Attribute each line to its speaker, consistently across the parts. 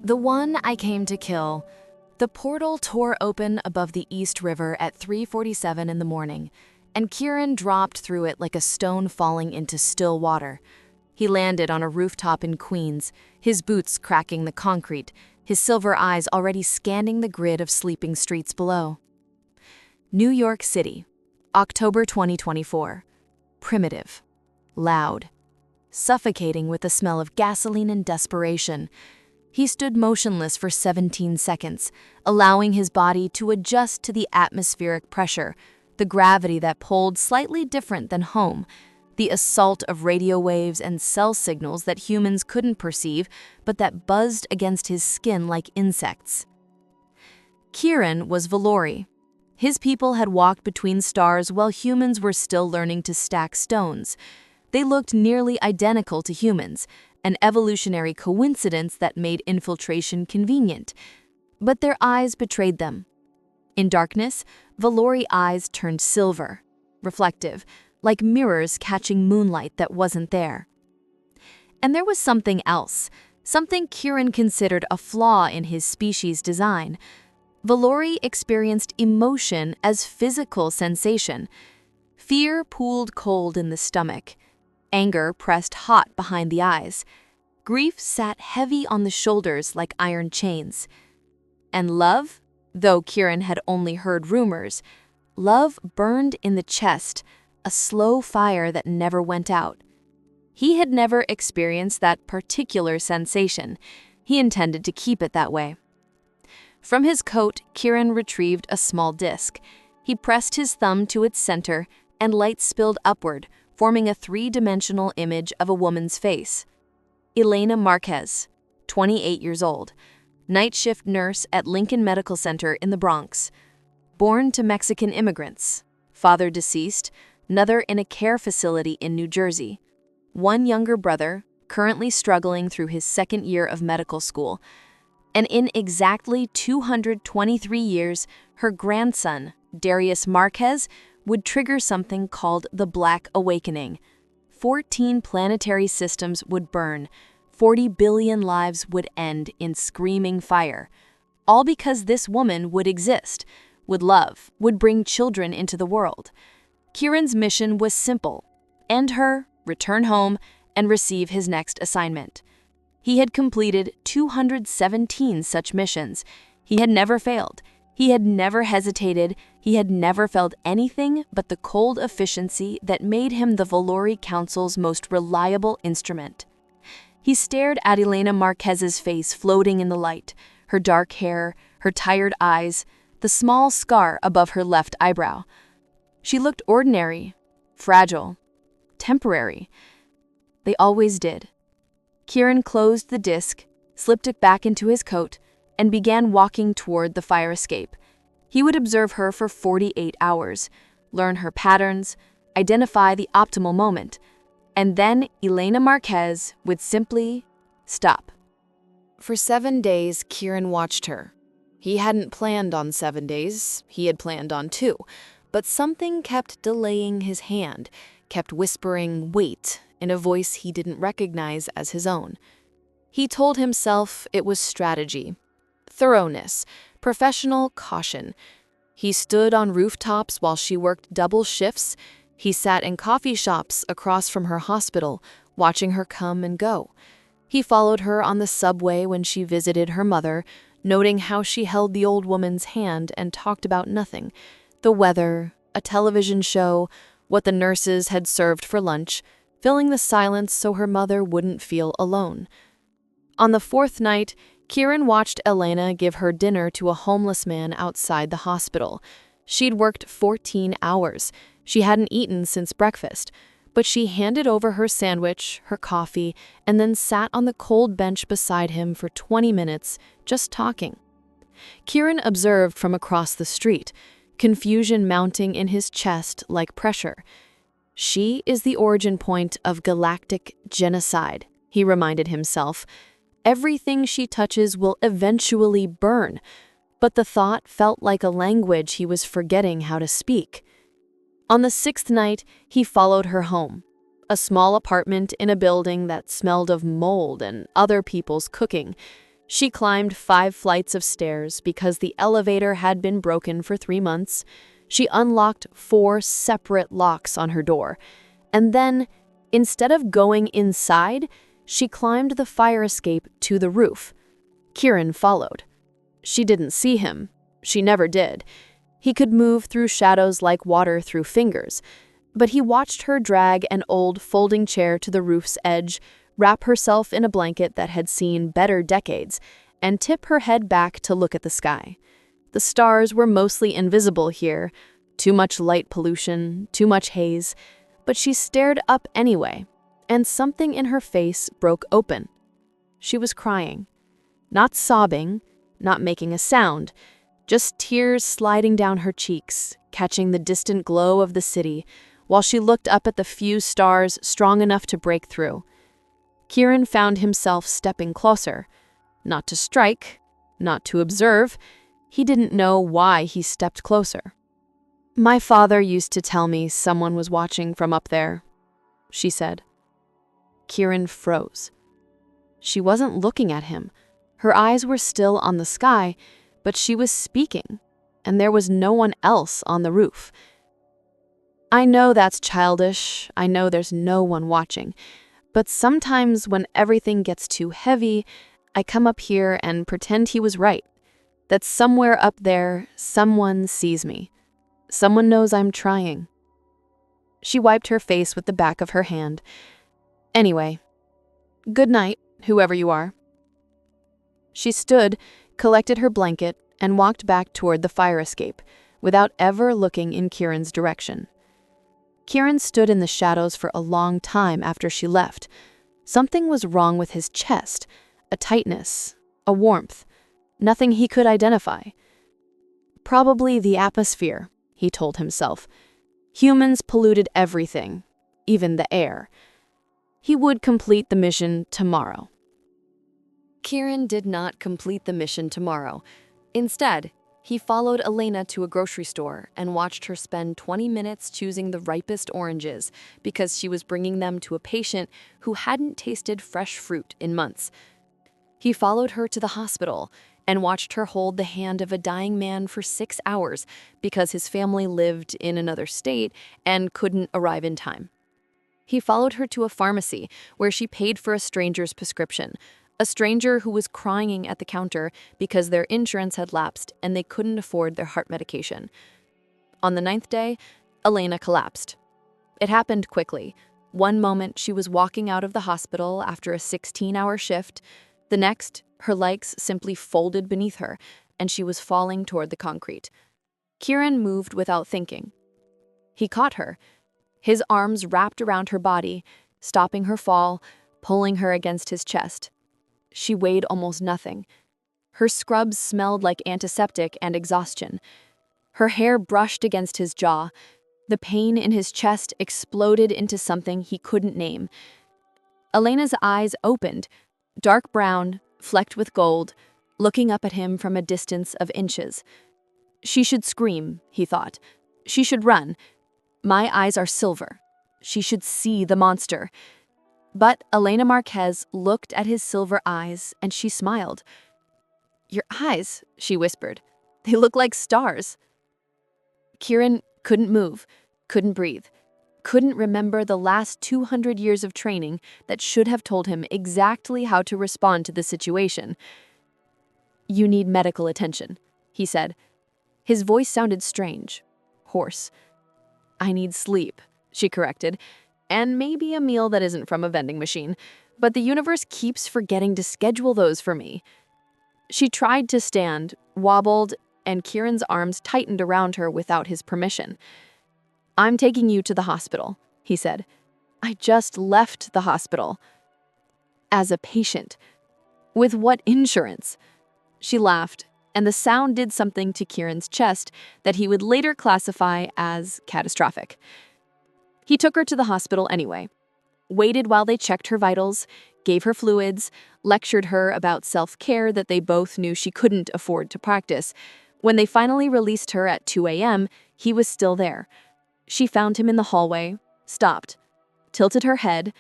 Speaker 1: The one I came to kill. The portal tore open above the East River at 3:47 in the morning, and Kirin dropped through it like a stone falling into still water. He landed on a rooftop in Queens, his boots cracking the concrete, his silver eyes already scanning the grid of sleeping streets below. New York City, October 2024. Primitive, loud, suffocating with the smell of gasoline and desperation. He stood motionless for 17 seconds, allowing his body to adjust to the atmospheric pressure, the gravity that pulled slightly different than home, the assault of radio waves and cell signals that humans couldn't perceive, but that buzzed against his skin like insects. Kirin was Velori. His people had walked between stars while humans were still learning to stack stones. They looked nearly identical to humans, an evolutionary coincidence that made infiltration convenient. But their eyes betrayed them. In darkness, Velori eyes turned silver, reflective, like mirrors catching moonlight that wasn't there. And there was something else, something Kirin considered a flaw in his species' design. Velori experienced emotion as physical sensation. Fear pooled cold in the stomach. Anger pressed hot behind the eyes. Grief sat heavy on the shoulders like iron chains. And love, though Kirin had only heard rumors, love burned in the chest, a slow fire that never went out. He had never experienced that particular sensation. He intended to keep it that way. From his coat, Kirin retrieved a small disc. He pressed his thumb to its center, and light spilled upward, forming a three-dimensional image of a woman's face. Elena Marquez, 28 years old, night shift nurse at Lincoln Medical Center in the Bronx. Born to Mexican immigrants, father deceased, mother in a care facility in New Jersey. One younger brother, currently struggling through his second year of medical school. And in exactly 223 years, her grandson, Darius Marquez, would trigger something called the Black Awakening. 14 planetary systems would burn, 40 billion lives would end in screaming fire. All because this woman would exist, would love, would bring children into the world. Kirin's mission was simple: end her, return home, and receive his next assignment. He had completed 217 such missions. He had never failed. He had never hesitated. He had never felt anything but the cold efficiency that made him the Velori Council's most reliable instrument. He stared at Elena Marquez's face floating in the light, her dark hair, her tired eyes, the small scar above her left eyebrow. She looked ordinary, fragile, temporary. They always did. Kirin closed the disc, slipped it back into his coat, and began walking toward the fire escape. He would observe her for 48 hours, learn her patterns, identify the optimal moment, and then Elena Marquez would simply stop. For 7 days, Kirin watched her. He hadn't planned on 7 days, he had planned on 2, but something kept delaying his hand, kept whispering, "Wait," in a voice he didn't recognize as his own. He told himself it was strategy, thoroughness, professional caution. He stood on rooftops while she worked double shifts. He sat in coffee shops across from her hospital, watching her come and go. He followed her on the subway when she visited her mother, noting how she held the old woman's hand and talked about nothing: the weather, a television show, what the nurses had served for lunch, filling the silence so her mother wouldn't feel alone. On the 4th night, Kirin watched Elena give her dinner to a homeless man outside the hospital. She'd worked 14 hours. She hadn't eaten since breakfast, but she handed over her sandwich, her coffee, and then sat on the cold bench beside him for 20 minutes, just talking. Kirin observed from across the street, confusion mounting in his chest like pressure. She is the origin point of galactic genocide, he reminded himself. Everything she touches will eventually burn, but the thought felt like a language he was forgetting how to speak. On the 6th night, he followed her home, a small apartment in a building that smelled of mold and other people's cooking.
Speaker 2: She climbed 5 flights of stairs because the elevator had been broken for 3 months. She unlocked 4 separate locks on her door. And then, instead of going inside, she climbed the fire escape to the roof. Kirin followed. She didn't see him. She never did. He could move through shadows like water through fingers. But he watched her drag an old folding chair to the roof's edge, wrap herself in a blanket that had seen better decades, and tip her head back to look at the sky. The stars were mostly invisible here, too much light pollution, too much haze, but she stared up anyway, and something in her face broke open. She was crying. Not sobbing, not making a sound, just tears sliding down her cheeks, catching the distant glow of the city, while she looked up at the few stars strong enough to break through. Kirin found himself stepping closer. Not to strike, not to observe. He didn't know why he stepped closer. "My father used to tell me someone was watching from up there," she said. Kirin froze. She wasn't looking at him. Her eyes were still on the sky, but she was speaking, and there was no one else on the roof. "I know that's childish. I know there's no one watching. But sometimes when everything gets too heavy, I come up here and pretend he was right. That somewhere up there, someone sees me. Someone knows I'm trying." She wiped her face with the back of her hand. "Anyway, good night, whoever you are." She stood, collected her blanket, and walked back toward the fire escape, without ever looking in Kirin's direction. Kirin stood in the shadows for a long time after she left. Something was wrong with his chest, a tightness, a warmth, nothing he could identify. Probably the atmosphere, he told himself. Humans polluted everything, even the air. He would complete the mission tomorrow.
Speaker 1: Kirin did not complete the mission tomorrow. Instead, he followed Elena to a grocery store and watched her spend 20 minutes choosing the ripest oranges because she was bringing them to a patient who hadn't tasted fresh fruit in months. He followed her to the hospital and watched her hold the hand of a dying man for 6 hours because his family lived in another state and couldn't arrive in time. He followed her to a pharmacy where she paid for a stranger's prescription, a stranger who was crying at the counter because their insurance had lapsed and they couldn't afford their heart medication. On the 9th day, Elena collapsed. It happened quickly. One moment, she was walking out of the hospital after a 16-hour shift. The next, her legs simply folded beneath her, and she was falling toward the concrete. Kirin moved without thinking. He caught her. His arms wrapped around her body, stopping her fall, pulling her against his chest. She weighed almost nothing. Her scrubs smelled like antiseptic and exhaustion. Her hair brushed against his jaw. The pain in his chest exploded into something he couldn't name. Elena's eyes opened, dark brown, flecked with gold, looking up at him from a distance of inches. She should scream, he thought. She should run. My eyes are silver. She should see the monster. But Elena Marquez looked at his silver eyes and she smiled. "Your eyes," she whispered. "They look like stars." Kirin couldn't move, couldn't breathe, couldn't remember the last 200 years of training that should have told him exactly how to respond to the situation. "You need medical attention," he said. His voice sounded strange, hoarse. "I need sleep," she corrected. "And maybe a meal that isn't from a vending machine. But the universe keeps forgetting to schedule those for me." She tried to stand, wobbled, and Kirin's arms tightened around her without his permission. "I'm taking you to the hospital," he said. "I just left the hospital." "As a patient. With what insurance?" She laughed, and the sound did something to Kirin's chest that he would later classify as catastrophic. He took her to the hospital anyway, waited while they checked her vitals, gave her fluids, lectured her about self-care that they both knew she couldn't afford to practice. When they finally released her at 2 a.m., he was still there. She found him in the hallway, stopped, tilted her head.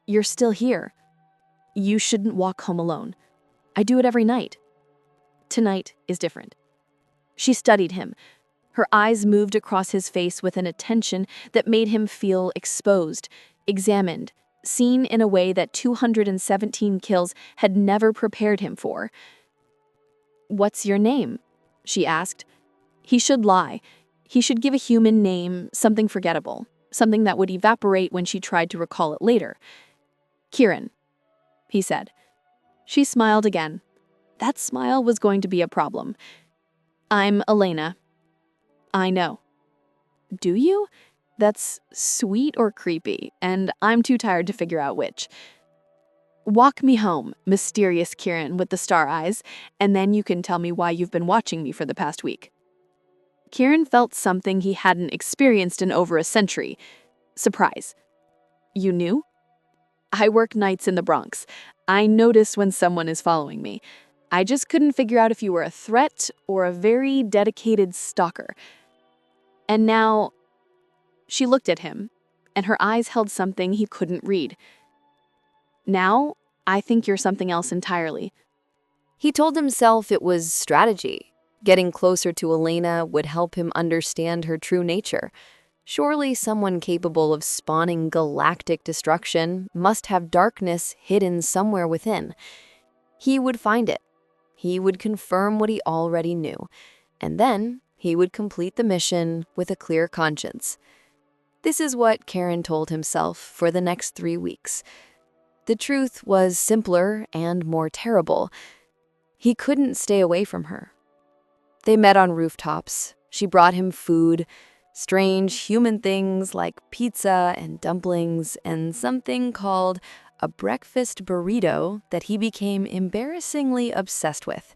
Speaker 1: "You're still here. You shouldn't walk home alone."
Speaker 2: I do it every night. Tonight is different. She studied him. Her eyes moved across his face with an attention that made him feel exposed, examined, seen in a way that 217 kills had never prepared him for. "What's your name?" she asked. He should lie. He should give a human name, something forgettable, something that would evaporate when she tried to recall it later. "Kirin," he said. She smiled again. That smile was going to be a problem. "I'm Elena." "I know." "Do you? That's sweet or creepy, and I'm too tired to figure out which." "Walk me home, mysterious Kirin with the star eyes, and then you can tell me why you've been watching me for the past week." Kirin felt something he hadn't experienced in over a century. Surprise. "You knew?" "I work nights in the Bronx. I notice when someone is following me. I just couldn't figure out if you were a threat or a very dedicated stalker." And now, she looked at him, and her eyes held something he couldn't read. "Now, I think you're something else entirely."
Speaker 1: He told himself it was strategy. Getting closer to Elena would help him understand her true nature. Surely someone capable of spawning galactic destruction must have darkness hidden somewhere within. He would find it. He would confirm what he already knew. And then he would complete the mission with a clear conscience. This is what Kirin told himself for the next 3 weeks. The truth was simpler and more terrible. He couldn't stay away from her. They met on rooftops. She brought him food, strange human things like pizza and dumplings and something called a breakfast burrito that he became embarrassingly obsessed with.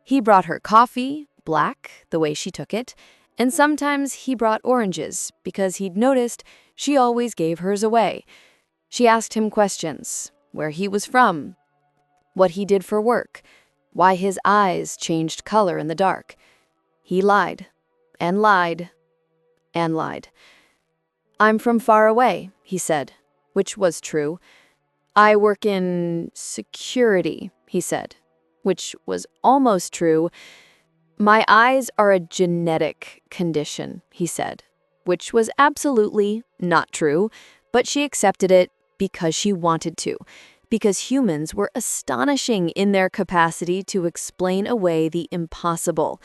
Speaker 1: He brought her coffee, black, the way she took it, and sometimes he brought oranges because he'd noticed she always gave hers away. She asked him questions, where he was from, what he did for work, why his eyes changed color in the dark. He lied, and lied, and lied. "I'm from far away," he said, which was true. "I work in security," he said, which was almost true. "My eyes are a genetic condition," he said, which was absolutely not true, but she accepted it because she wanted to. Because humans were astonishing in their capacity to explain away the impossible.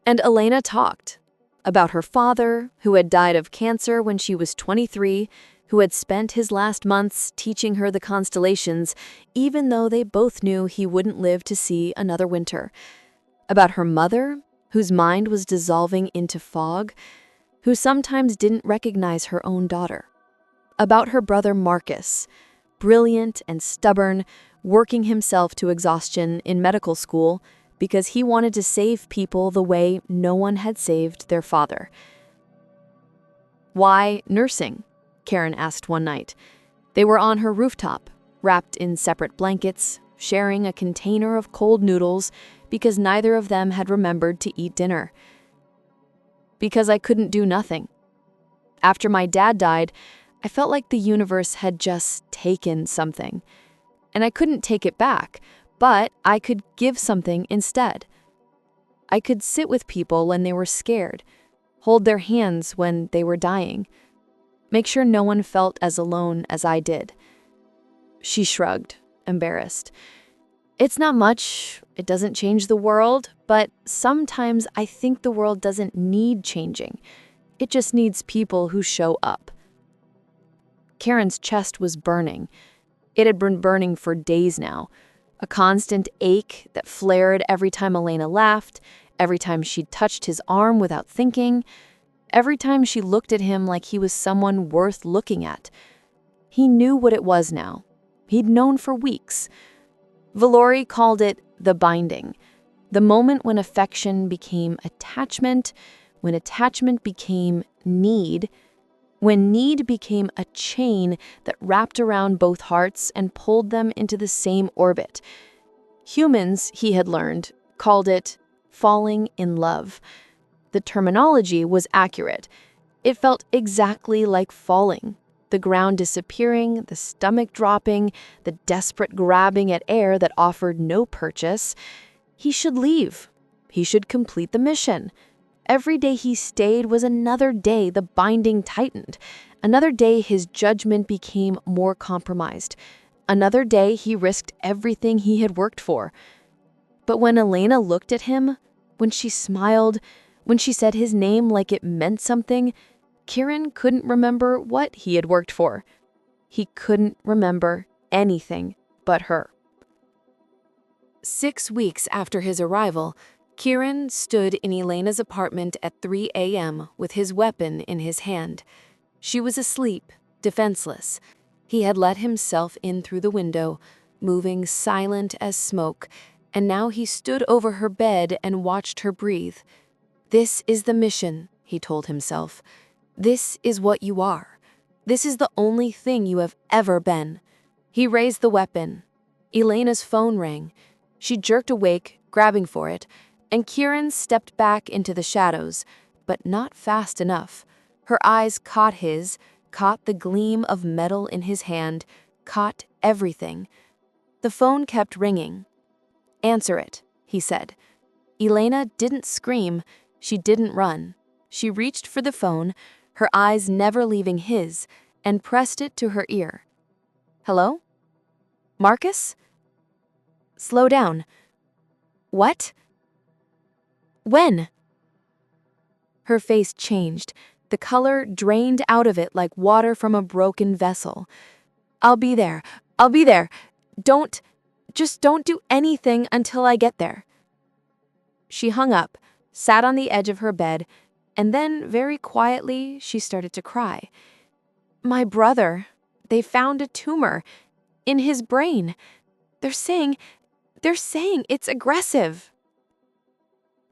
Speaker 1: And Elena talked about her father, who had died of cancer when she was 23, who had spent his last months teaching her the constellations, even though they both knew he wouldn't live to see another winter. About her mother, whose mind was dissolving into fog, who sometimes didn't recognize her own daughter. About her brother Marcus, brilliant and stubborn, working himself to exhaustion in medical school because he wanted to save people the way no one had saved their father. "Why nursing?" Kirin asked one night. They were on her rooftop, wrapped in separate blankets, sharing a container of cold noodles because neither of them had remembered to eat dinner. "Because I couldn't do nothing. After my dad died, I felt like the universe had just taken something. And I couldn't take it back, but I could give something instead. I could sit with people when they were scared, hold their hands when they were dying, make sure no one felt as alone as I did." She shrugged, embarrassed. "It's not much, it doesn't change the world, but sometimes I think the world doesn't need changing. It just needs people who show up." Kirin's chest was burning. It had been burning for days now. A constant ache that flared every time Elena laughed, every time she touched his arm without thinking, every time she looked at him like he was someone worth looking at. He knew what it was now. He'd known for weeks. Velori called it the binding, the moment when affection became attachment, when attachment became need, when need became a chain that wrapped around both hearts and pulled them into the same orbit. Humans, he had learned, called it falling in love. The terminology was accurate. It felt exactly like falling.
Speaker 2: The ground disappearing, the stomach dropping, the desperate grabbing at air that offered no purchase. He should leave. He should complete the mission. Every day he stayed was another day the binding tightened. Another day his judgment became more compromised. Another day he risked everything he had worked for. But when Elena looked at him, when she smiled, when she said his name like it meant something, Kirin couldn't remember what he had worked for. He couldn't remember anything but her.
Speaker 1: 6 weeks after his arrival, Kirin stood in Elena's apartment at 3 a.m. with his weapon in his hand. She was asleep, defenseless. He had let himself in through the window, moving silent as smoke, and now he stood over her bed and watched her breathe. "This is the mission," he told himself. "This is what you are. This is the only thing you have ever been." He raised the weapon. Elena's phone rang. She jerked awake, grabbing for it, and Kirin stepped back into the shadows, but not fast enough. Her eyes caught his, caught the gleam of metal in his hand, caught everything. The phone kept ringing. "Answer it," he said. Elena didn't scream. She didn't run. She reached for the phone, her eyes never leaving his, and pressed it to her ear. "Hello? Marcus? Slow down. What? When?" Her face changed. The color drained out of it like water from a broken vessel. "I'll be there. I'll be there. Just don't do anything until I get there." She hung up, sat on the edge of her bed, and then very quietly she started to cry. "My brother, they found a tumor in his brain. They're saying it's aggressive."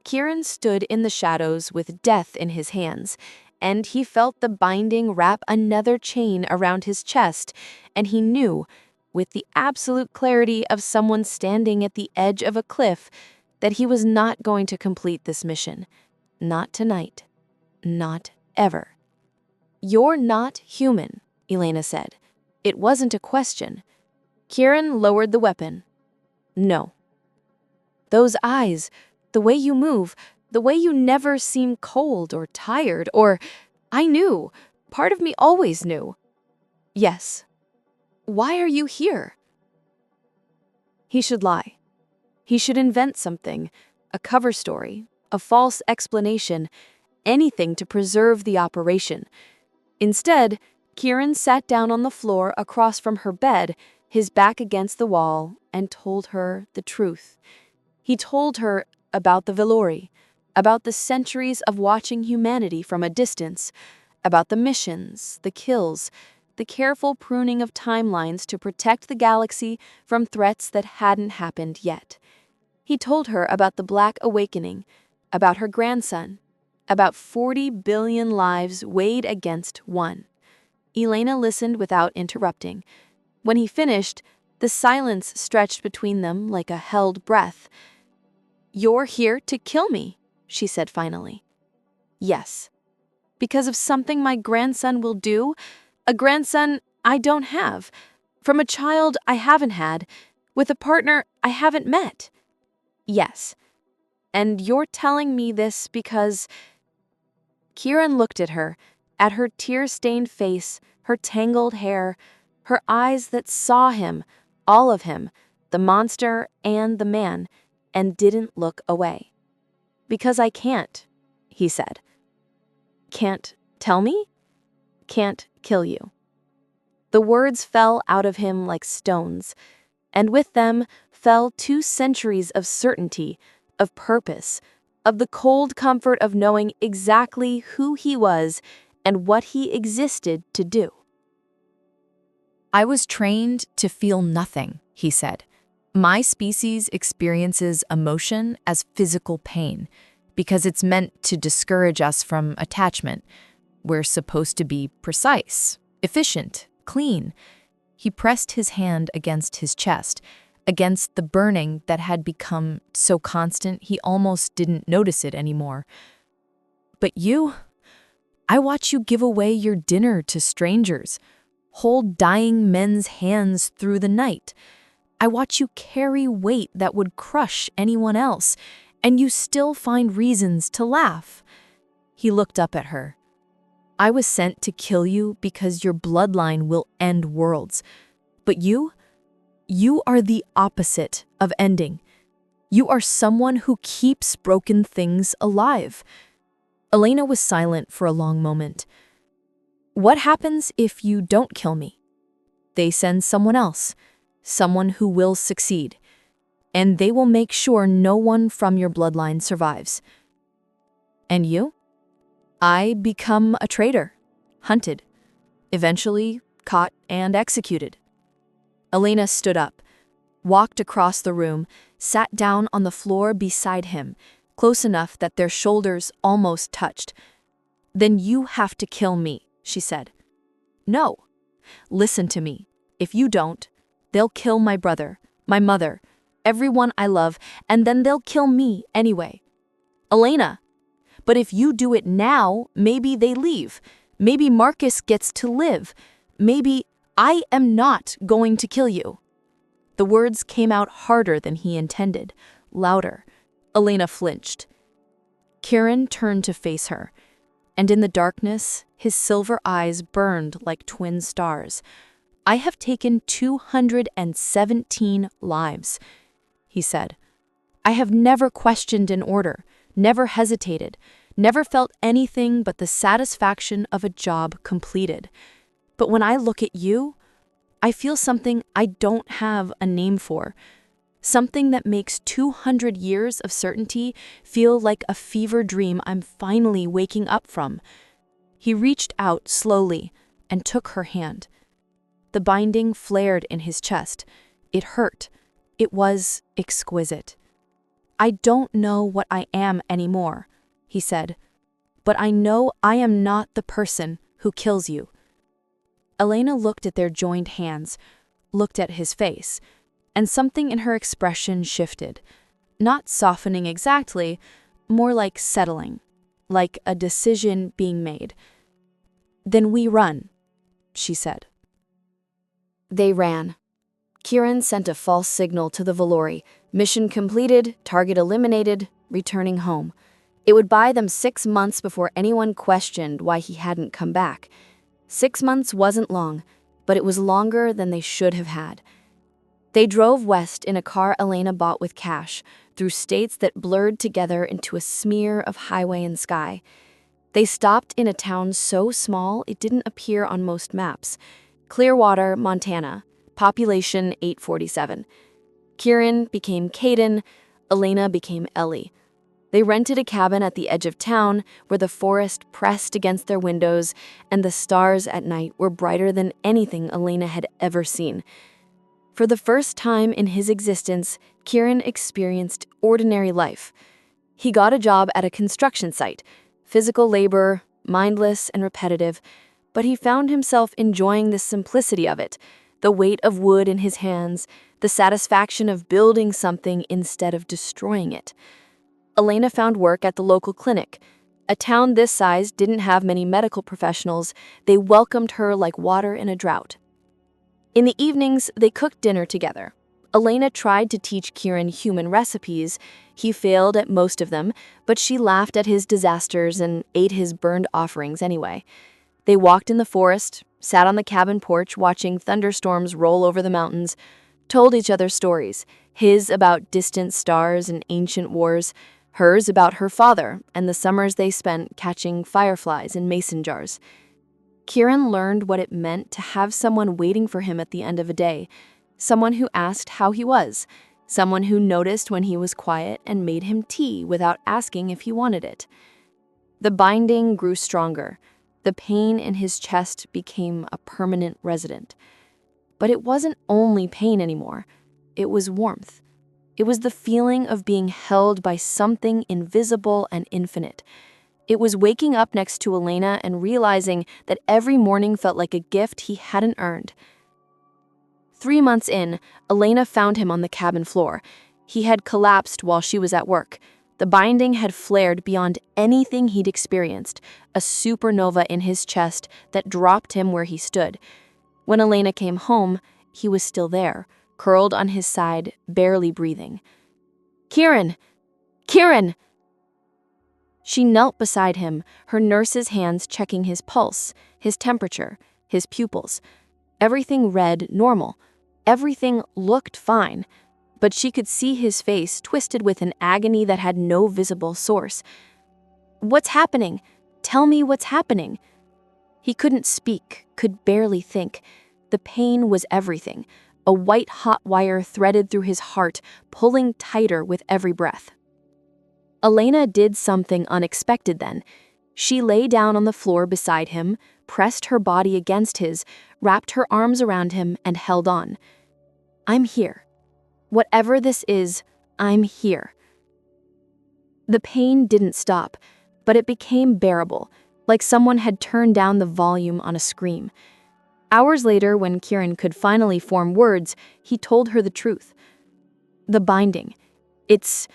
Speaker 1: Kirin stood in the shadows with death in his hands, and he felt the binding wrap another chain around his chest, and he knew, with the absolute clarity of someone standing at the edge of a cliff, that he was not going to complete this mission. Not tonight. Not ever. "You're not human," Elena said. It wasn't a question. Kirin lowered the weapon. "No." "Those eyes, the way you move, the way you never seem cold or tired or... I knew. Part of me always knew." "Yes." "Why are you here?" He should lie. He should invent something, a cover story, a false explanation, anything to preserve the operation. Instead, Kirin sat down on the floor across from her bed, his back against the wall, and told her the truth. He told her about the Velori, about the centuries of watching humanity from a distance, about the missions, the kills, the careful pruning of timelines to protect the galaxy from threats that hadn't happened yet. He told her about the Black Awakening, about her grandson, about 40 billion lives weighed against one. Elena listened without interrupting. When he finished, the silence stretched between them like a held breath. "You're here to kill me," she said finally. "Yes. Because of something my grandson will do, a grandson I don't have, from a child I haven't had, with a partner I haven't met. Yes. And you're telling me this because..." Kirin looked at her tear-stained face, her tangled hair, her eyes that saw him, all of him, the monster and the man, and didn't look away. "Because I can't," he said. "Can't tell me? Can't kill you." The words fell out of him like stones, and with them fell 2 centuries of certainty, of purpose, of the cold comfort of knowing exactly who he was and what he existed to do.
Speaker 3: "I was trained to feel nothing," he said. "My species experiences emotion as physical pain because it's meant to discourage us from attachment. We're supposed to be precise, efficient, clean." He pressed his hand against his chest, against the burning that had become so constant he almost didn't notice it anymore. "But you, I watch you give away your dinner to strangers, hold dying men's hands through the night. I watch you carry weight that would crush anyone else, and you still find reasons to laugh." He looked up at her. "I was sent to kill you because your bloodline will end worlds. But you are the opposite of ending. You are someone who keeps broken things alive." Elena was silent for a long moment. "What happens if you don't kill me?" "They send someone else, someone who will succeed, and they will make sure no one from your bloodline survives." "And you?" "I become a traitor, hunted, eventually caught and executed." Elena stood up, walked across the room, sat down on the floor beside him, close enough that their shoulders almost touched. "Then you have to kill me," she said. "No. Listen to me. If you don't, they'll kill my brother, my mother, everyone I love, and then they'll kill me anyway. Elena, but if you do it now, maybe they leave. Maybe Marcus gets to live. Maybe I am not going to kill you." The words came out harder than he intended, louder. Elena flinched. Kirin turned to face her, and in the darkness, his silver eyes burned like twin stars. "I have taken 217 lives," he said. "I have never questioned an order, never hesitated, never felt anything but the satisfaction of a job completed. But when I look at you, I feel something I don't have a name for. Something that makes 200 years of certainty feel like a fever dream I'm finally waking up from." He reached out slowly and took her hand. The binding flared in his chest. It hurt. It was exquisite. "I don't know what I am anymore," he said, "but I know I am not the person who kills you." Elena looked at their joined hands, looked at his face, and something in her expression shifted, not softening exactly, more like settling, like a decision being made. "Then we run," she said. They ran. Kirin sent a false signal to the Velori. Mission completed, target eliminated, returning home. It would buy them 6 months before anyone questioned why he hadn't come back. 6 months wasn't long, but it was longer than they should have had. They drove west in a car Elena bought with cash, through states that blurred together into a smear of highway and sky. They stopped in a town so small it didn't appear on most maps. Clearwater, Montana, population 847. Kirin became Caden, Elena became Ellie. They rented a cabin at the edge of town where the forest pressed against their windows and the stars at night were brighter than anything Elena had ever seen. For the first time in his existence, Kirin experienced ordinary life. He got a job at a construction site, physical labor, mindless and repetitive, but he found himself enjoying the simplicity of it, the weight of wood in his hands, the satisfaction of building something instead of destroying it. Elena found work at the local clinic. A town this size didn't have many medical professionals. They welcomed her like water in a drought. In the evenings, they cooked dinner together. Elena tried to teach Kirin human recipes. He failed at most of them, but she laughed at his disasters and ate his burned offerings anyway. They walked in the forest, sat on the cabin porch watching thunderstorms roll over the mountains, told each other stories, his about distant stars and ancient wars, hers about her father and the summers they spent catching fireflies in mason jars. Kirin learned what it meant to have someone waiting for him at the end of a day, someone who asked how he was, someone who noticed when he was quiet and made him tea without asking if he wanted it. The binding grew stronger. The pain in his chest became a permanent resident. But it wasn't only pain anymore. It was warmth. It was the feeling of being held by something invisible and infinite. It was waking up next to Elena and realizing that every morning felt like a gift he hadn't earned. 3 months in, Elena found him on the cabin floor. He had collapsed while she was at work. The binding had flared beyond anything he'd experienced, a supernova in his chest that dropped him where he stood.
Speaker 2: When Elena came home, he was still there, curled on his side, barely breathing. "Kirin! Kirin!" She knelt beside him, her nurse's hands checking his pulse, his temperature, his pupils. Everything read normal. Everything looked fine. But she could see his face twisted with an agony that had no visible source. "What's happening? Tell me what's happening." He couldn't speak, could barely think. The pain was everything. A white-hot wire threaded through his heart, pulling tighter with every breath. Elena did something unexpected then. She lay down on the floor beside him, pressed her body against his, wrapped her arms around him, and held on. "I'm here. Whatever this is, I'm here." The pain didn't stop, but it became bearable, like someone had turned down the volume on a scream. Hours later, when Kirin could finally form words, he told her the truth. "The binding. It's...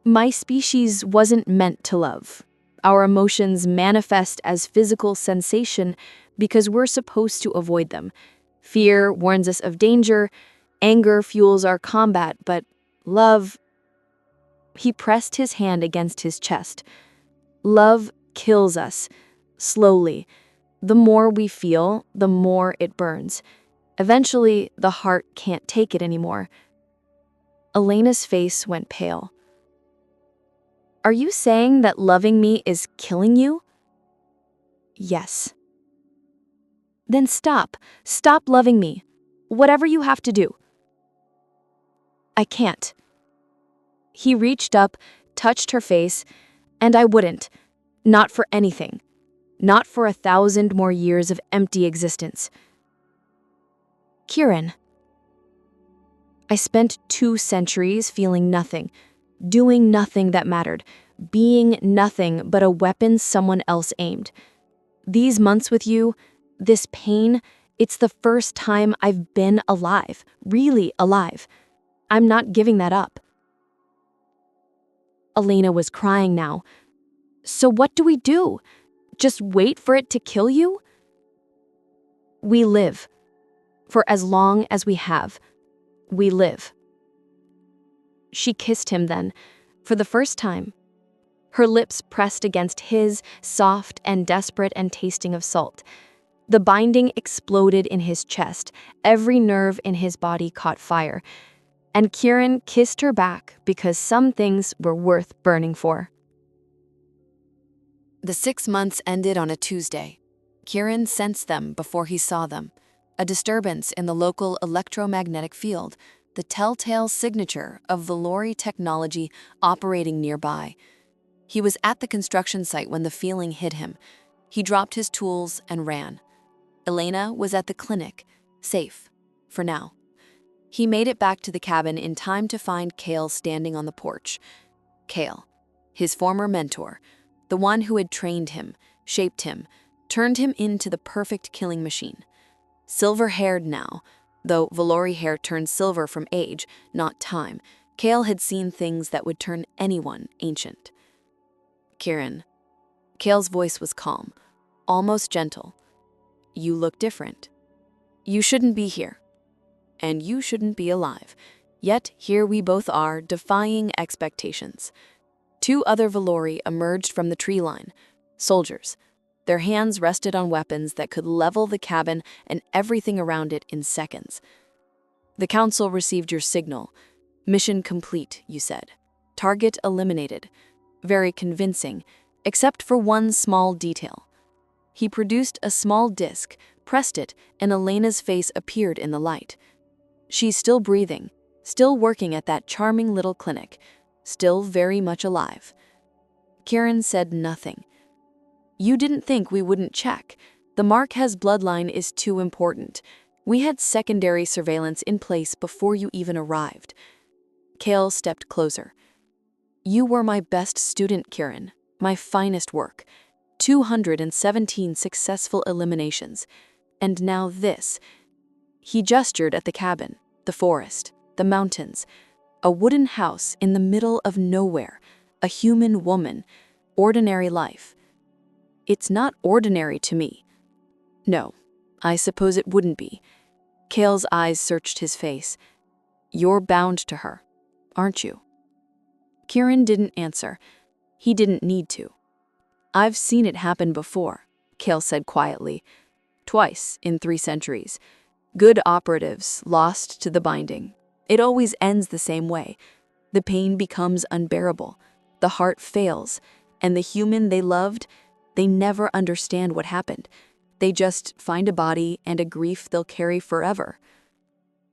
Speaker 2: My species wasn't meant to love. Our emotions manifest as physical sensation because we're supposed to avoid them. Fear warns us of danger, anger fuels our combat, but love..." He pressed his hand against his chest. "Love kills us, slowly. The more we feel, the more it burns. Eventually, the heart can't take it anymore." Elena's face went pale. "Are you saying that loving me is killing you?" "Yes." "Then stop. Stop loving me. Whatever you have to do." "I can't." He reached up, touched her face, and I wouldn't. Not for anything. Not for 1,000 more years of empty existence. "Kirin." I spent 2 centuries feeling nothing, doing nothing that mattered, being nothing but a weapon someone else aimed. These months with you, this pain, it's the first time I've been alive, really alive. I'm not giving that up. Elena was crying now. "So what do we do? Just wait for it to kill you?" "We live. For as long as we have. We live." She kissed him then, for the first time. Her lips pressed against his, soft and desperate and tasting of salt. The binding exploded in his chest, every nerve in his body caught fire. And Kirin kissed her back because some things were worth burning for.
Speaker 1: The 6 months ended on a Tuesday. Kirin sensed them before he saw them. A disturbance in the local electromagnetic field, the telltale signature of Velori technology operating nearby. He was at the construction site when the feeling hit him. He dropped his tools and ran. Elena was at the clinic, safe, for now. He made it back to the cabin in time to find Kale standing on the porch. Kale, his former mentor, the one who had trained him, shaped him, turned him into the perfect killing machine. Silver-haired now, though Velori hair turned silver from age, not time, Kale had seen things that would turn anyone ancient. "Kirin." Kale's voice was calm, almost gentle. "You look different. You shouldn't be here. And you shouldn't be alive. Yet here we both are, defying expectations." 2 other Velori emerged from the tree line, soldiers. Their hands rested on weapons that could level the cabin and everything around it in seconds. "The council received your signal. Mission complete," you said. "Target eliminated." Very convincing, except for one small detail. He produced a small disc, pressed it, and Elena's face appeared in the light. She's still breathing, still working at that charming little clinic, still very much alive. Kirin said nothing. "You didn't think we wouldn't check. The Marquez bloodline is too important. We had secondary surveillance in place before you even arrived." Kale stepped closer. "You were my best student, Kirin, my finest work. 217 successful eliminations. And now this." He gestured at the cabin, the forest, the mountains, a wooden house in the middle of nowhere, a human woman, ordinary life. "It's not ordinary to me. No,
Speaker 2: I suppose it wouldn't be. Kale's eyes searched his face. You're bound to her, aren't you? Kirin didn't answer. He didn't need to. I've seen it happen before, Kale said quietly. Twice in 3 centuries. Good operatives lost to the binding. It always ends the same way. The pain becomes unbearable. The heart fails. And the human they loved, they never understand what happened. They just find a body and a grief they'll carry forever.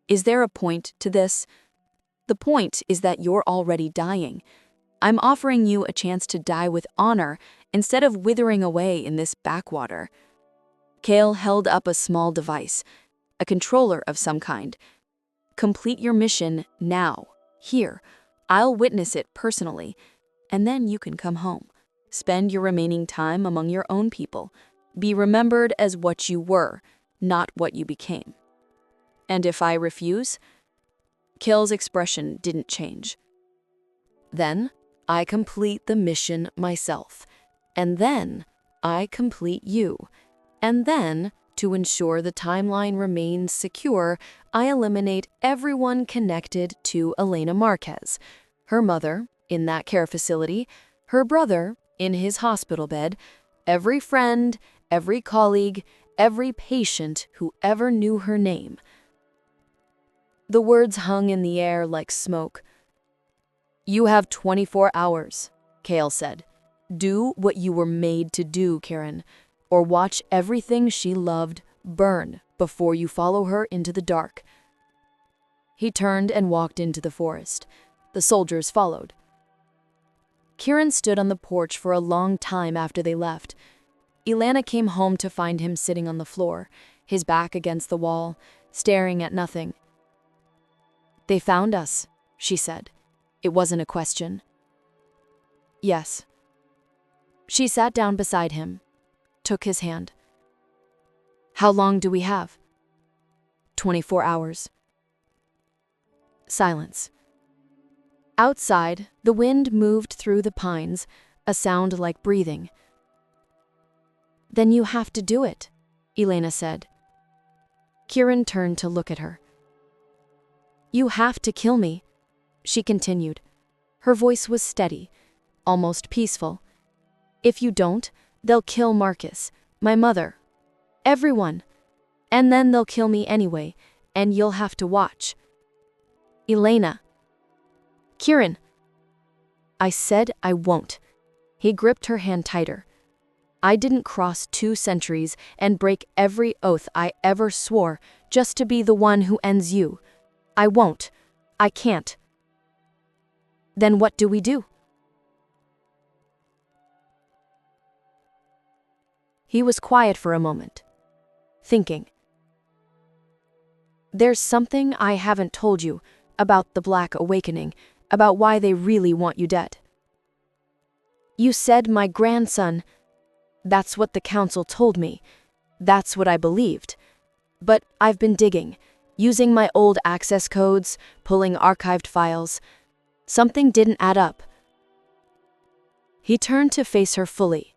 Speaker 2: Is there a point to this? The point is that you're already dying. I'm offering you a chance to die with honor instead of withering away in this backwater. Kale held up a small device, a controller of some kind. Complete your mission now, here. I'll witness it personally, and then you can come home. Spend your remaining time among your own people. Be remembered as what you were, not what you became. And if I refuse? Kale's expression didn't change. Then I complete the mission myself. And then I complete you. And then, to ensure the timeline remains secure, I eliminate everyone connected to Elena Marquez. Her mother, in that care facility, her brother, in his hospital bed, every friend, every colleague, every patient who ever knew her name. The words hung in the air like smoke. You have 24 hours, Kale said. Do what you were made to do, Kirin, or watch everything she loved burn before you follow her into the dark. He turned and walked into the forest. The soldiers followed. Kirin stood on the porch for a long time after they left. Elena came home to find him sitting on the floor, his back against the wall, staring at nothing. They found us, she said. It wasn't a question. Yes. She sat down beside him, took his hand. How long do we have? 24 hours. Silence. Outside, the wind moved through the pines, a sound like breathing. Then you have to do it, Elena said. Kirin turned to look at her. You have to kill me, she continued. Her voice was steady, almost peaceful. If you don't, they'll kill Marcus, my mother, everyone. And then they'll kill me anyway, and you'll have to watch. Elena. Kirin. I said I won't. He gripped her hand tighter. I didn't cross 2 centuries and break every oath I ever swore just to be the one who ends you. I won't. I can't. Then what do we do? He was quiet for a moment, thinking. There's something I haven't told you about the Black Awakening, about why they really want you dead. You said my grandson. That's what the council told me. That's what I believed. But I've been digging, using my old access codes, pulling archived files. Something didn't add up. He turned to face her fully.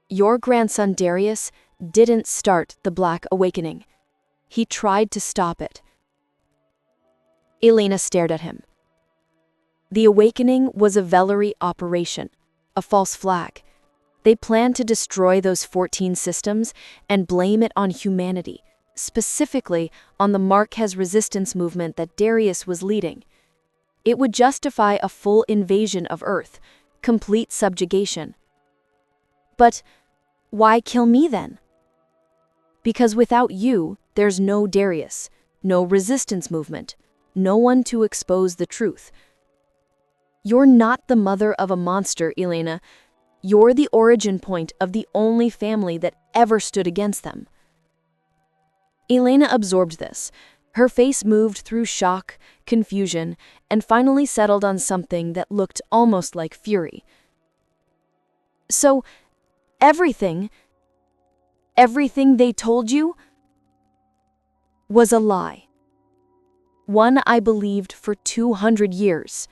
Speaker 2: Your grandson Darius didn't start the Black Awakening. He tried to stop it. Elena stared at him. The awakening was a Velori operation, a false flag. They planned to destroy those 14 systems and blame it on humanity, specifically on the Marquez resistance movement that Darius was leading. It would justify a full invasion of Earth, complete subjugation. But why kill me then? Because without you, there's no Darius, no resistance movement, no one to expose the truth. You're not the mother of a monster, Elena. You're the origin point of the only family that ever stood against them. Elena absorbed this. Her face moved through shock, confusion, and finally settled on something that looked almost like fury. So, everything they told you was a lie. One I believed for 200 years.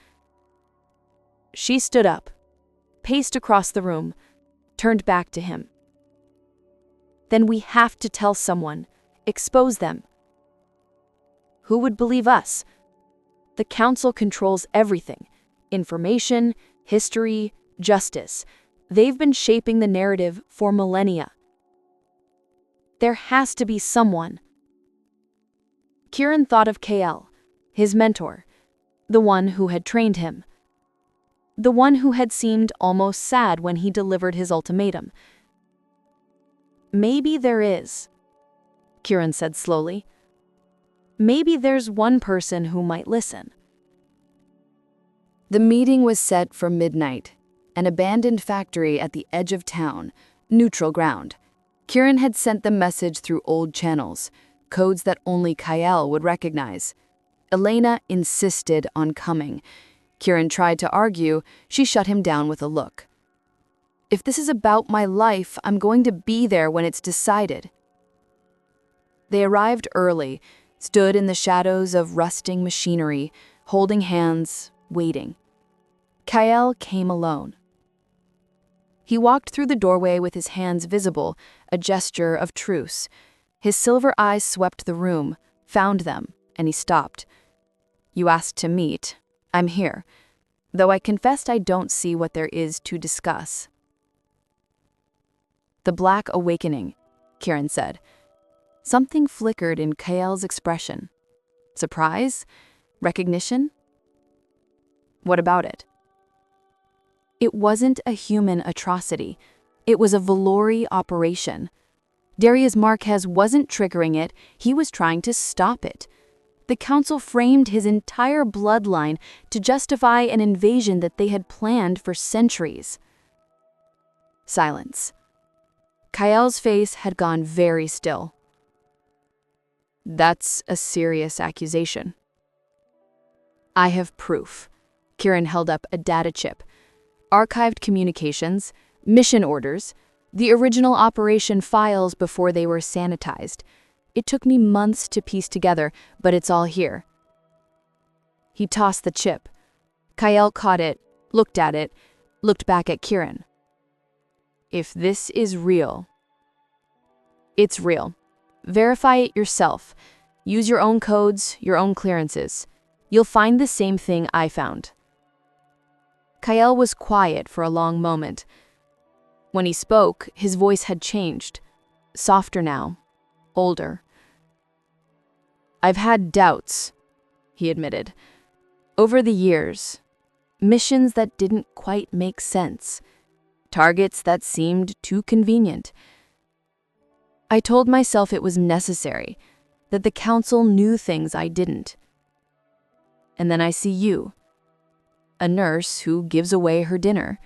Speaker 2: She stood up, paced across the room, turned back to him. Then we have to tell someone. Expose them. Who would believe us? The council controls everything. Information, history, justice. They've been shaping the narrative for millennia. There has to be someone. Kirin thought of KL, his mentor, the one who had trained him. The one who had seemed almost sad when he delivered his ultimatum. Maybe there is, Kirin said slowly. Maybe there's one person who might listen.
Speaker 1: The meeting was set for midnight, an abandoned factory at the edge of town, neutral ground. Kirin had sent the message through old channels, codes that only Kyle would recognize. Elena insisted on coming. Kirin tried to argue. She shut him down with a look. If this is about my life, I'm going to be there when it's decided. They arrived early, stood in the shadows of rusting machinery, holding hands, waiting. Kyle came alone. He walked through the doorway with his hands visible, a gesture of truce. His silver eyes swept the room, found them, and he stopped. You asked to meet. I'm here, though I confessed I don't see what there is to discuss. The Black Awakening, Kirin said. Something flickered in Kyle's expression. Surprise? Recognition? What about it? It wasn't a human atrocity. It was a Velori operation. Darius Marquez wasn't triggering it, he was trying to stop it. The council framed his entire bloodline to justify an invasion that they had planned for centuries. Silence. Kyle's face had gone very still. That's a serious accusation. I have proof. Kirin held up a data chip. Archived communications, mission orders, the original operation files before they were sanitized. It took me months to piece together, but it's all here. He tossed the chip. Kyle caught it, looked at it, looked back at Kirin. If this is real, it's real. Verify it yourself. Use your own codes, your own clearances. You'll find the same thing I found. Kyle was quiet for a long moment. When he spoke, his voice had changed. Softer now. Older. I've had doubts, he admitted. Over the years. Missions that didn't quite make sense. Targets that seemed too convenient. I told myself it was necessary, that the council knew things I didn't. And then I see you, a nurse who gives away her dinner,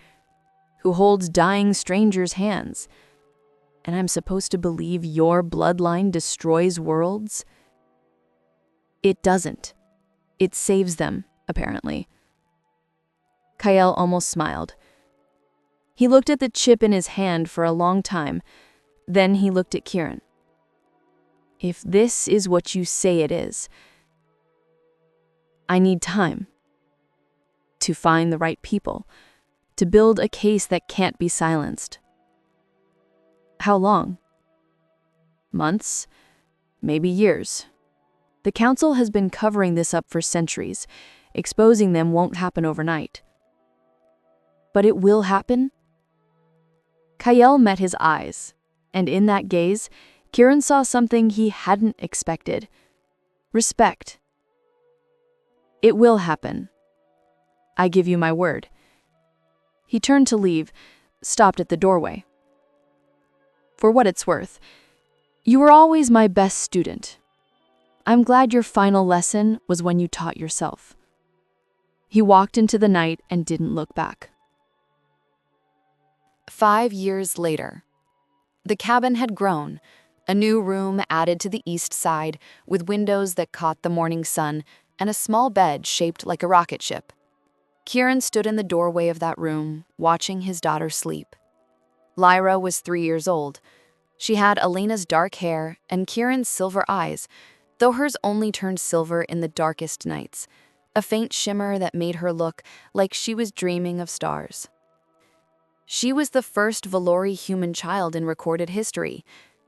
Speaker 1: who holds dying strangers' hands, and I'm supposed to believe your bloodline destroys worlds? It doesn't. It saves them, apparently. Kyle almost smiled. He looked at the chip in his hand for a long time. Then he looked at Kirin. If this is what you say it is, I need time to find the right people, to build a case that can't be silenced. How long? Months? Maybe years. The council has been covering this up for centuries. Exposing them won't happen overnight. But it will happen? Kyle met his eyes. And in that gaze, Kirin saw something he hadn't expected. Respect. It will happen. I give you my word. He turned to leave, stopped at the doorway. For what it's worth, you were always my best student. I'm glad your final lesson was when you taught yourself. He walked into the night and didn't look back. 5 years later. The cabin had grown, a new room added to the east side with windows that caught the morning sun and a small bed shaped like a rocket ship. Kirin stood in the doorway of that room, watching his daughter sleep. Lyra was 3 years old. She had Elena's dark hair and Kirin's silver eyes, though hers only turned silver in the darkest nights, a faint shimmer that made her look like she was dreaming of stars. She was the first Velori human child in recorded history,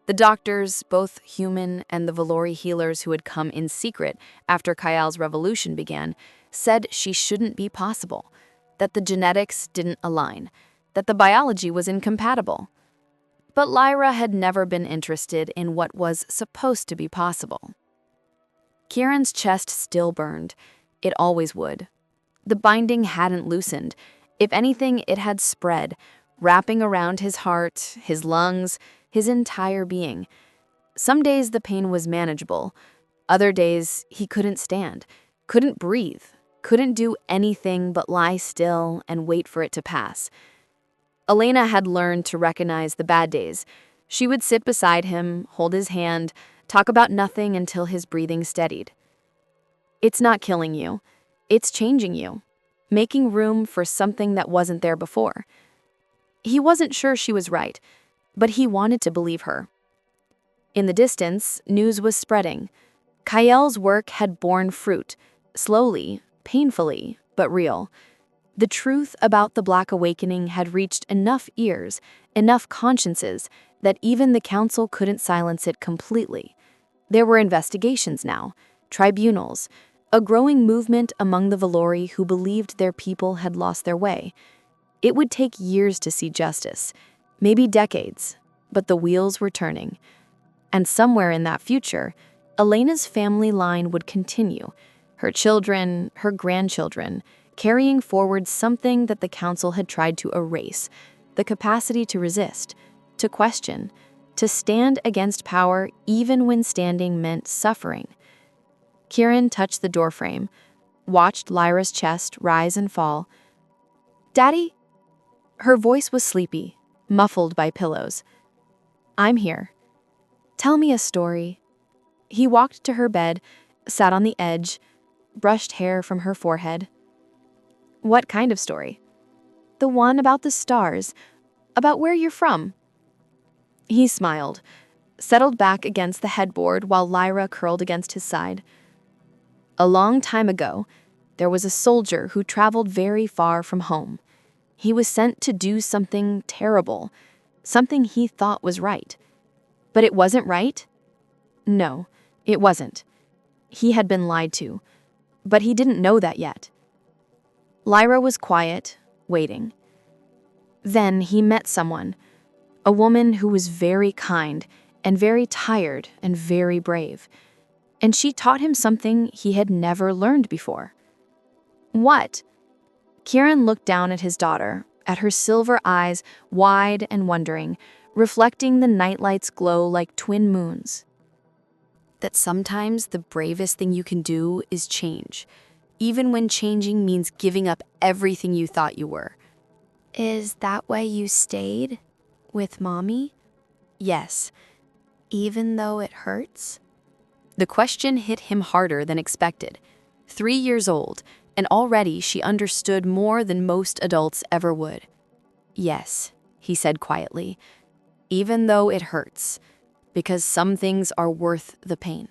Speaker 3: The doctors, both human and the Velori healers who had come in secret after Kayal's revolution began, said she shouldn't be possible, that the genetics didn't align, that the biology was incompatible. But Lyra had never been interested in what was supposed to be possible. Kirin's chest still burned. It always would. The binding hadn't loosened. If anything, it had spread, wrapping around his heart, his lungs, his entire being. Some days the pain was manageable. Other days he couldn't stand, couldn't breathe, couldn't do anything but lie still and wait for it to pass. Elena had learned to recognize the bad days. She would sit beside him, hold his hand, talk about nothing until his breathing steadied. It's not killing you. It's changing you, making room for something that wasn't there before. He wasn't sure she was right, but he wanted to believe her. In the distance, news was spreading. Kayal's work had borne fruit, slowly, painfully, but real. The truth about the Black Awakening had reached enough ears, enough consciences, that even the council couldn't silence it completely. There were investigations now, tribunals, a growing movement among the Velori who believed their people had lost their way. It would take years to see justice, maybe decades, but the wheels were turning. And somewhere in that future, Elena's family line would continue, her children, her grandchildren, carrying forward something that the council had tried to erase, the capacity to resist, to question, to stand against power even when standing meant suffering. Kirin touched the doorframe, watched Lyra's chest rise and fall. "Daddy?" Her voice was sleepy, muffled by pillows. "I'm here. Tell me a story." He walked to her bed, sat on the edge, brushed hair from her forehead. "What kind of story?" "The one about the stars, about where you're from." He smiled, settled back against the headboard while Lyra curled against his side. "A long time ago, there was a soldier who traveled very far from home. He was sent to do something terrible, something he thought was right. But it wasn't right? No, it wasn't. He had been lied to, but he didn't know that yet." Lyra was quiet, waiting. Then he met someone, a woman who was very kind and very tired and very brave. And she taught him something he had never learned before. "What?" Kirin looked down at his daughter, at her silver eyes wide and wondering, reflecting the nightlight's glow like twin moons. "That sometimes the bravest thing you can do is change, even when changing means giving up everything you thought you were."
Speaker 4: "Is that why you stayed with Mommy?
Speaker 3: "Yes."
Speaker 4: Even though it hurts?"
Speaker 3: The question hit him harder than expected. 3 years old, and already she understood more than most adults ever would. "Yes," he said quietly, "even though it hurts, because some things are worth the pain."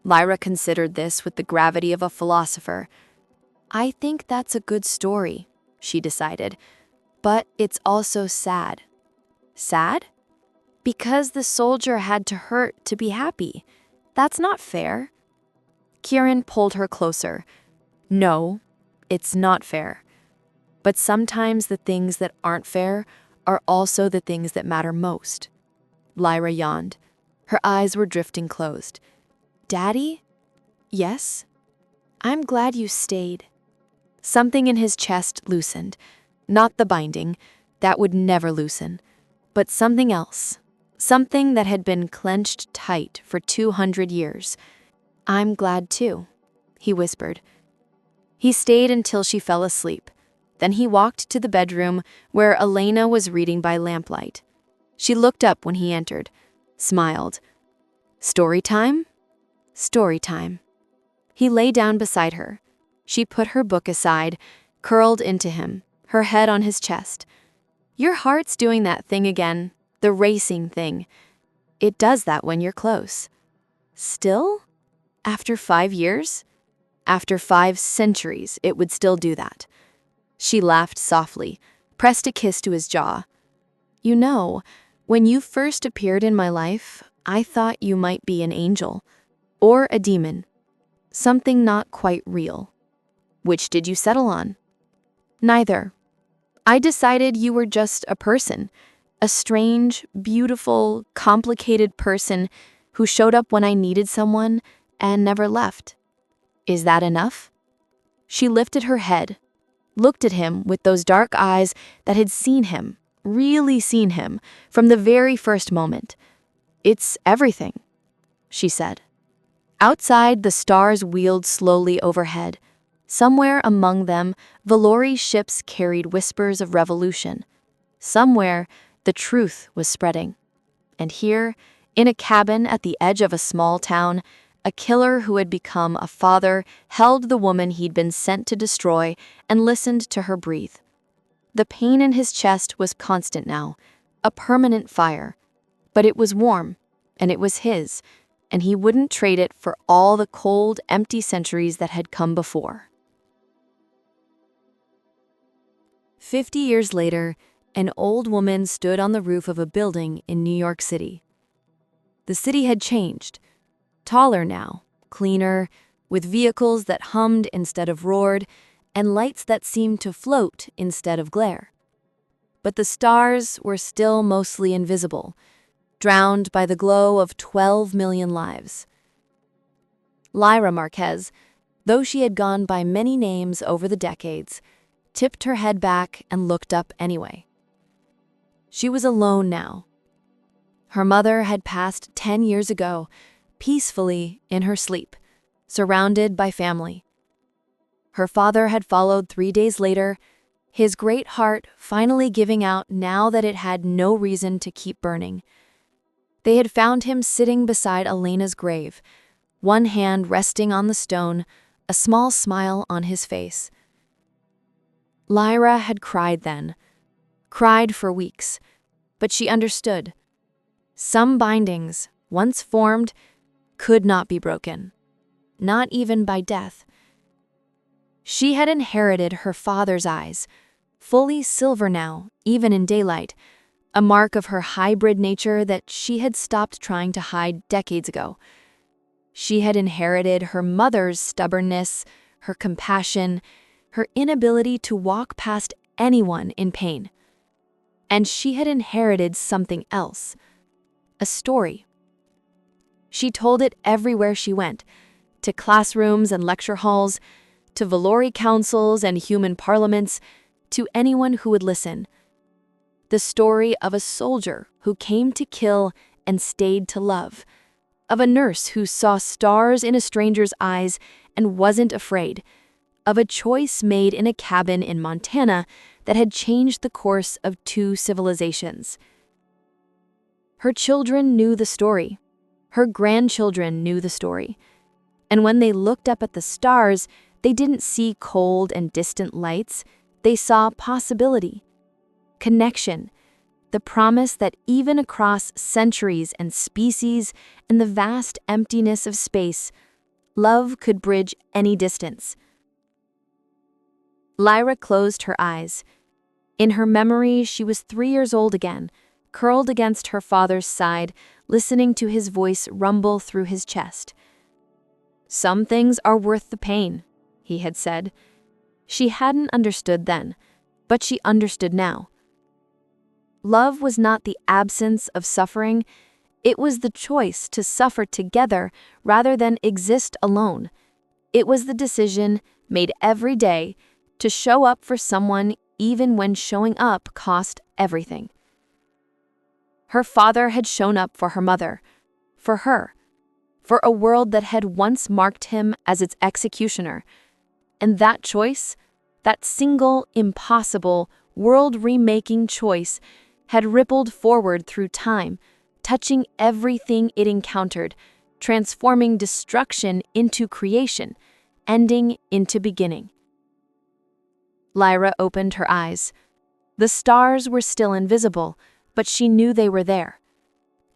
Speaker 3: Lyra considered this with the gravity of a philosopher. "I think that's a good story," she decided, "but it's also sad." "Sad?" "Because the soldier had to hurt to be happy. That's not fair." Kirin pulled her closer. "No, it's not fair. But sometimes the things that aren't fair are also the things that matter most." Lyra yawned. Her eyes were drifting closed. "Daddy?" "Yes?" "I'm glad you stayed." Something in his chest loosened. Not the binding. That would never loosen. But something else. Something that had been clenched tight for 200 years. "I'm glad too," he whispered. He stayed until she fell asleep. Then he walked to the bedroom where Elena was reading by lamplight. She looked up when he entered, smiled. "Story time?" "Story time." He lay down beside her. She put her book aside, curled into him, her head on his chest. "Your heart's doing that thing again, the racing thing. It does that when you're close." "Still? After 5 years?" "After 5 centuries, it would still do that." She laughed softly, pressed a kiss to his jaw. "You know,
Speaker 2: When you first appeared in my life, I thought you might be an angel or a demon, something not quite real. Which did you settle on? Neither. I decided you were just a person, a strange, beautiful, complicated person who showed up when I needed someone and never left. Is that enough? She lifted her head, looked at him with those dark eyes that had seen him, really seen him, from the very first moment. It's everything, she said. Outside, the stars wheeled slowly overhead. Somewhere among them, Velori's ships carried whispers of revolution. Somewhere, the truth was spreading. And here, in a cabin at the edge of a small town, a killer who had become a father held the woman he'd been sent to destroy and listened to her breathe. The pain in his chest was constant now, a permanent fire. But it was warm, and it was his, and he wouldn't trade it for all the cold, empty centuries that had come before. 50 years later, an old woman stood on the roof of a building in New York City. The city had changed. Taller now, cleaner, with vehicles that hummed instead of roared, and lights that seemed to float instead of glare. But the stars were still mostly invisible, drowned by the glow of 12 million lives. Elena Marquez, though she had gone by many names over the decades, tipped her head back and looked up anyway. She was alone now. Her mother had passed 10 years ago, peacefully in her sleep, surrounded by family. Her father had followed 3 days later, his great heart finally giving out now that it had no reason to keep burning. They had found him sitting beside Elena's grave, one hand resting on the stone, a small smile on his face. Lyra had cried then, cried for weeks, but she understood. Some bindings, once formed, could not be broken, not even by death. She had inherited her father's eyes, fully silver now, even in daylight, a mark of her hybrid nature that she had stopped trying to hide decades ago. She had inherited her mother's stubbornness, her compassion, her inability to walk past anyone in pain. And she had inherited something else, a story. She told it everywhere she went, to classrooms and lecture halls, to Velori councils and human parliaments, to anyone who would listen. The story of a soldier who came to kill and stayed to love, of a nurse who saw stars in a stranger's eyes and wasn't afraid, of a choice made in a cabin in Montana that had changed the course of 2 civilizations. Her children knew the story. Her grandchildren knew the story. And when they looked up at the stars, they didn't see cold and distant lights. They saw possibility, connection, the promise that even across centuries and species and the vast emptiness of space, love could bridge any distance. Lyra closed her eyes. In her memory, she was 3 years old again, curled against her father's side, listening to his voice rumble through his chest. "Some things are worth the pain," he had said. She hadn't understood then, but she understood now. Love was not the absence of suffering, it was the choice to suffer together rather than exist alone. It was the decision, made every day, to show up for someone even when showing up cost everything. Her father had shown up for her mother, for her, for a world that had once marked him as its executioner. And that choice, that single, impossible, world-remaking choice, had rippled forward through time, touching everything it encountered, transforming destruction into creation, ending into beginning. Lyra opened her eyes. The stars were still invisible, but she knew they were there.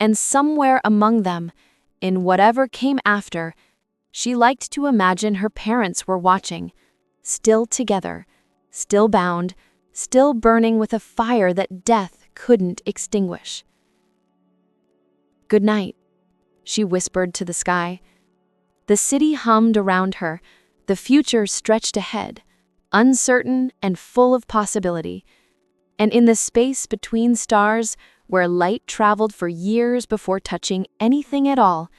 Speaker 2: And somewhere among them, in whatever came after, she liked to imagine her parents were watching, still together, still bound, still burning with a fire that death couldn't extinguish. "Good night," she whispered to the sky. The city hummed around her, the future stretched ahead, uncertain and full of possibility. And in the space between stars, where light traveled for years before touching anything at all,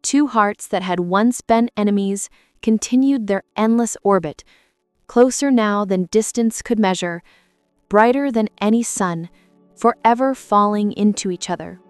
Speaker 2: two hearts that had once been enemies continued their endless orbit, closer now than distance could measure, brighter than any sun, forever falling into each other.